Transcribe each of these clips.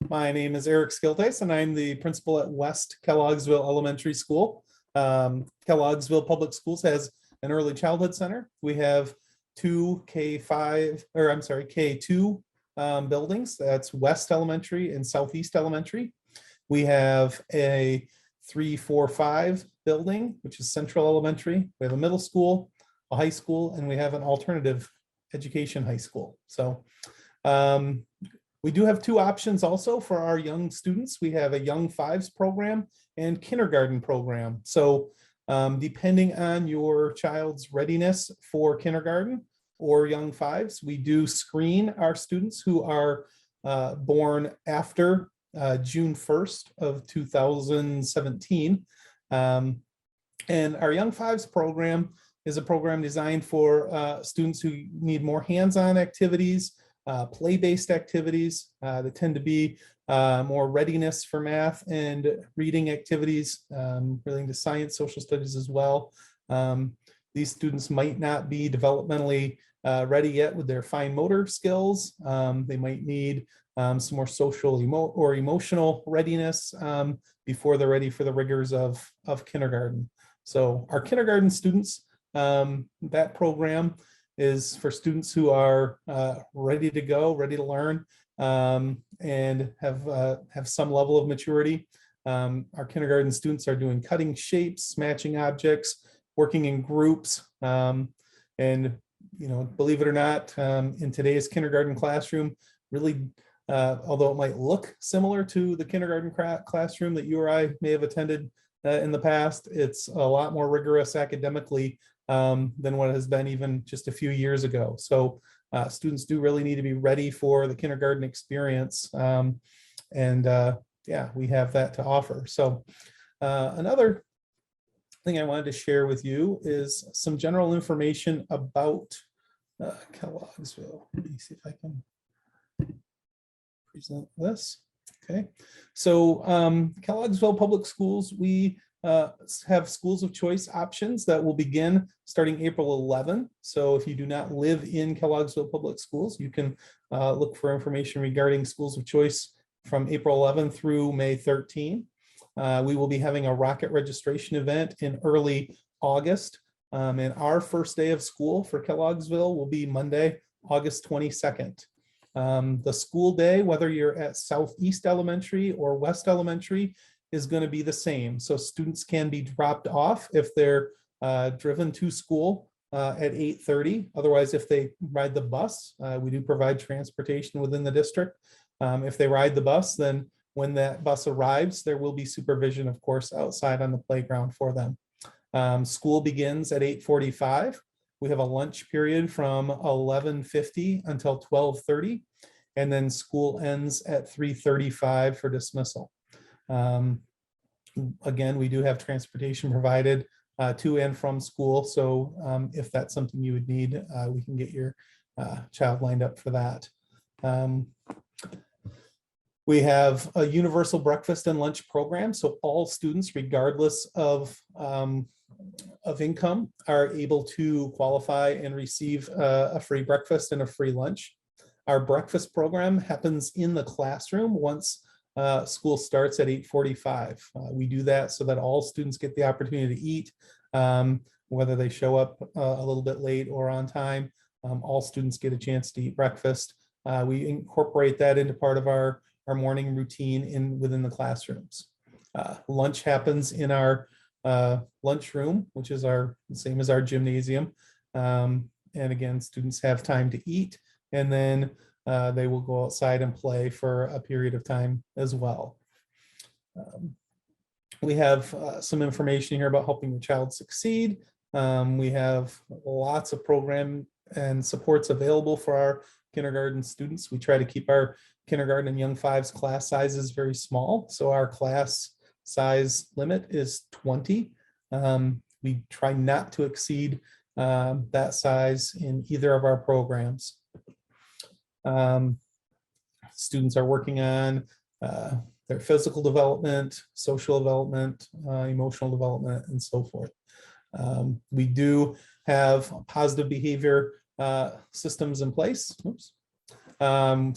My name is Eric Skildice, and I'm the principal at West Kelloggsville Elementary School. Kelloggsville Public Schools has an early childhood center. We have two K2 buildings. That's West Elementary and Southeast Elementary. We have a 3, 4, 5 building, which is Central Elementary. We have a middle school, a high school, and we have an alternative education high school. So we do have two options also for our young students. We have a Young Fives program and kindergarten program. So depending on your child's readiness for kindergarten or Young Fives, we do screen our students who are born after June 1st of 2017. And our Young Fives program is a program designed for students who need more hands-on activities, play-based activities that tend to be more readiness for math and reading activities relating to science, social studies as well. These students might not be developmentally ready yet with their fine motor skills. They might need some more social or emotional readiness before they're ready for the rigors of kindergarten. So our kindergarten students, that program is for students who are ready to go, ready to learn, and have some level of maturity. Our kindergarten students are doing cutting shapes, matching objects, working in groups, and believe it or not, in today's kindergarten classroom, really, although it might look similar to the kindergarten classroom that you or I may have attended in the past, it's a lot more rigorous academically than what has been even just a few years ago. So students do really need to be ready for the kindergarten experience. Yeah, we have that to offer. So another thing I wanted to share with you is some general information about Kelloggsville. Let me see if I can present this. Okay, so Kelloggsville Public Schools, we have schools of choice options that will begin starting April 11. So if you do not live in Kelloggsville Public Schools, you can look for information regarding schools of choice from April 11 through May 13. We will be having a rocket registration event in early August. And our first day of school for Kelloggsville will be Monday, August 22nd. The school day, whether you're at Southeast Elementary or West Elementary, is going to be the same. So students can be dropped off if they're driven to school at 8:30. Otherwise, if they ride the bus, we do provide transportation within the district. If they ride the bus, then when that bus arrives, there will be supervision, of course, outside on the playground for them. School begins at 8:45. We have a lunch period from 11:50 until 12:30, and then school ends at 3:35 for dismissal. Again, we do have transportation provided to and from school. So if that's something you would need, we can get your child lined up for that. We have a universal breakfast and lunch program. So all students, regardless of income, are able to qualify and receive a free breakfast and a free lunch. Our breakfast program happens in the classroom once school starts at 8:45. We do that so that all students get the opportunity to eat, whether they show up a little bit late or on time. All students get a chance to eat breakfast. We incorporate that into part of our morning routine within the classrooms. Lunch happens in our lunchroom, which is the same as our gymnasium. And again, students have time to eat, and then they will go outside and play for a period of time as well. We have some information here about helping your child succeed. We have lots of program and supports available for our kindergarten students. We try to keep our kindergarten and Young Fives class sizes very small. So our class size limit is 20. We try not to exceed that size in either of our programs. Students are working on their physical development, social development, emotional development, and so forth. We do have positive behavior systems in place. Oops.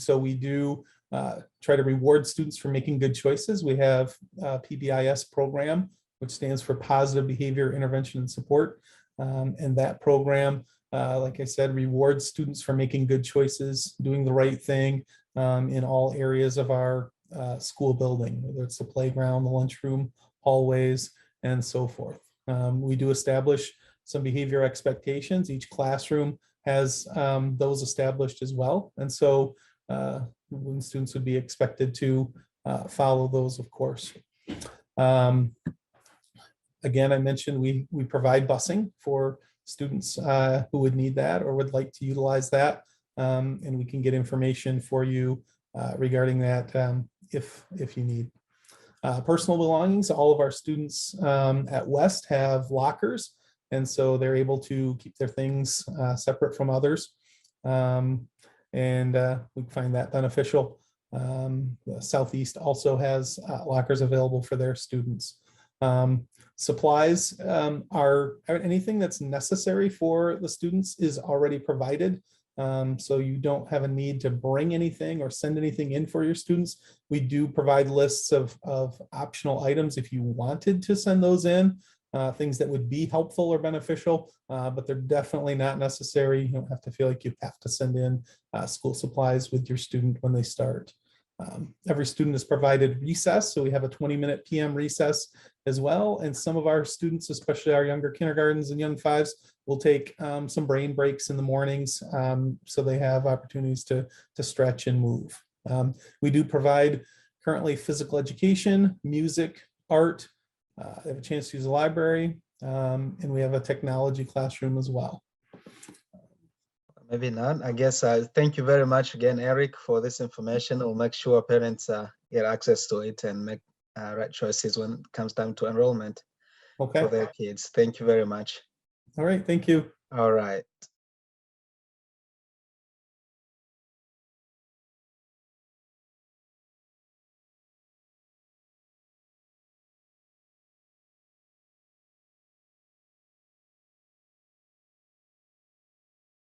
So we do try to reward students for making good choices. We have a PBIS program, which stands for Positive Behavior Intervention and Support. And that program, like I said, rewards students for making good choices, doing the right thing in all areas of our school building, whether it's the playground, the lunchroom, hallways, and so forth. We do establish some behavior expectations. Each classroom has those established as well. And so when students would be expected to follow those, of course. Again, I mentioned we provide busing for students who would need that or would like to utilize that. And we can get information for you regarding that if you need. Personal belongings, all of our students at West have lockers, and so they're able to keep their things separate from others. And we find that beneficial. The Southeast also has lockers available for their students. Supplies are anything that's necessary for the students is already provided. So you don't have a need to bring anything or send anything in for your students. We do provide lists of optional items if you wanted to send those in, things that would be helpful or beneficial, but they're definitely not necessary. You don't have to feel like you have to send in school supplies with your student when they start. Every student is provided recess, so we have a 20-minute PM recess as well. And some of our students, especially our younger kindergartens and young fives, will take some brain breaks in the mornings, so they have opportunities to stretch and move. We do provide currently physical education, music, art. They have a chance to use the library, and we have a technology classroom as well. Maybe not. I guess thank you very much again, Eric, for this information. We'll make sure parents get access to it and make right choices when it comes time to enrollment for their kids. Thank you very much. All right. Thank you. All right.